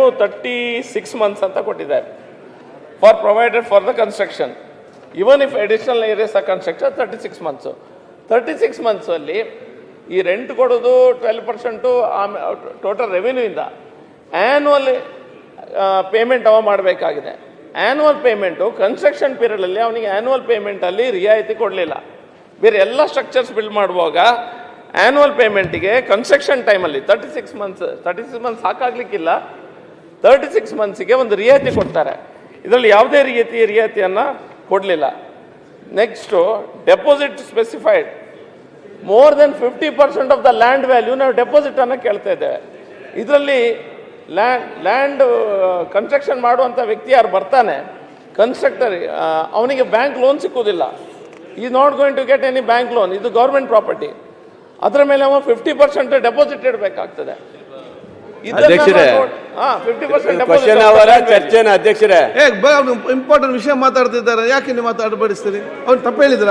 36 months ಅಂತ ಕೊಟ್ಟಿದ್ದಾರೆ for provided for the construction. Even if additional areas are construction 36 months. 36 months ಅಲ್ಲಿ ಈ rent ಕೊಡೋದು 12% ಟೋಟಲ್ ರೆವಿನ್ಯೂಯಿಂದ ಆ್ಯನ್ಯುವಲ್ ಪೇಮೆಂಟ್ ಅವ ಮಾಡಬೇಕಾಗಿದೆ. ಆ್ಯನ್ಯುವಲ್ ಪೇಮೆಂಟು ಕನ್ಸ್ಟ್ರಕ್ಷನ್ ಪೀರಿಯಡಲ್ಲಿ ಅವನಿಗೆ ಆ್ಯನ್ಯುವಲ್ ಪೇಮೆಂಟಲ್ಲಿ ರಿಯಾಯಿತಿ ಕೊಡಲಿಲ್ಲ. ಬೇರೆ ಎಲ್ಲ ಸ್ಟ್ರಕ್ಚರ್ಸ್ ಬಿಲ್ಡ್ ಮಾಡುವಾಗ ಆ್ಯನ್ಯುವಲ್ ಪೇಮೆಂಟಿಗೆ ಕನ್ಸ್ಟ್ರಕ್ಷನ್ ಟೈಮಲ್ಲಿ 36 months ಸಾಕಾಗಲಿಕ್ಕಿಲ್ಲ. 36 monthsಗೆ ಒಂದು ರಿಯಾಯಿತಿ ಕೊಡ್ತಾರೆ. ಇದರಲ್ಲಿ ಯಾವುದೇ ರಿಯಾಯಿತಿಯನ್ನು ಕೊಡಲಿಲ್ಲ. Next deposit specified more than 50% of the land value ನಾವು ಡೆಪಾಸಿಟನ್ನು ಕೇಳ್ತಾ ಇದ್ದೇವೆ. ಇದರಲ್ಲಿ ಲ್ಯಾಂಡ್ ಕನ್ಸ್ಟ್ರಕ್ಷನ್ ಮಾಡುವಂಥ ವ್ಯಕ್ತಿ ಯಾರು ಬರ್ತಾನೆ ಕನ್ಸ್ಟ್ರಕ್ಟರ್, ಅವನಿಗೆ ಬ್ಯಾಂಕ್ ಲೋನ್ ಸಿಕ್ಕುವುದಿಲ್ಲ. Is not going to get any bank loan. ಇದು ಗೌರ್ಮೆಂಟ್ ಪ್ರಾಪರ್ಟಿ. ಅದರ ಮೇಲೆ ಅವ 50% ಡೆಪಾಸಿಟ್ ಇಡಬೇಕಾಗ್ತದೆ. ಇಂಪಾರ್ಟೆಂಟ್ ವಿಷಯ ಮಾತಾಡ್ತಿದ್ದಾರೆ, ಯಾಕೆ ನೀವು ಮಾತಾಡಬಡಿಸ್ತೀರಿ? ಅವ್ರು ತಪ್ಪು ಹೇಳಿದ್ರ?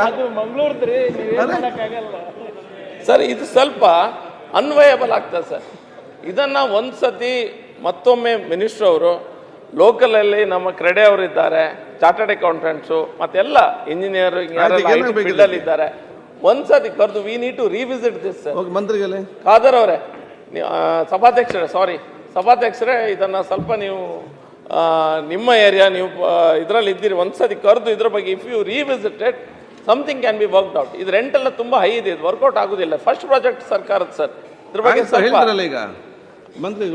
ಸರ್, ಇದು ಸ್ವಲ್ಪ ಅನ್ವಯಬಲ್ ಆಗ್ತದೆ ಸರ್. ಇದನ್ನ ಒಂದ್ಸತಿ ಮತ್ತೊಮ್ಮೆ ಮಿನಿಸ್ಟರ್ ಅವರು ಲೋಕಲಲ್ಲಿ ನಮ್ಮ ಕ್ರೆಡೆ ಅವರು ಇದ್ದಾರೆ, ಚಾರ್ಟರ್ಡ್ ಅಕೌಂಟೆಂಟ್ಸು ಮತ್ತೆಲ್ಲ ಇಂಜಿನಿಯರಿಂಗ್ ಫೀಲ್ಡಲ್ಲಿ ಇದ್ದಾರೆ. ಒಂದ್ಸತಿ ಕರೆದು we need to revisit this. ಮಂತ್ರಿಗಳೇ, ಖಾದರ್ ಅವರೇ, ಸಭಾಧ್ಯಕ್ಷರೇ ಇದನ್ನ ಸ್ವಲ್ಪ ನೀವು ನಿಮ್ಮ ಏರಿಯಾ ನೀವು ಇದರಲ್ಲಿ ಇದ್ದೀರಿ, ಒಂದ್ಸತಿ ಕರೆದು ಇದ್ರ ಬಗ್ಗೆ if you revisited something can be worked out. ಇದು ರೆಂಟ್ ಎಲ್ಲ ತುಂಬಾ ಹೈ ಇದೆ, ಇದು ವರ್ಕೌಟ್ ಆಗುದಿಲ್ಲ. ಫಸ್ಟ್ ಪ್ರಾಜೆಕ್ಟ್ ಸರ್ಕಾರದ ಸರ್, ಇದ್ರ ಬಗ್ಗೆ ಈಗ ಮಂತ್ರಿ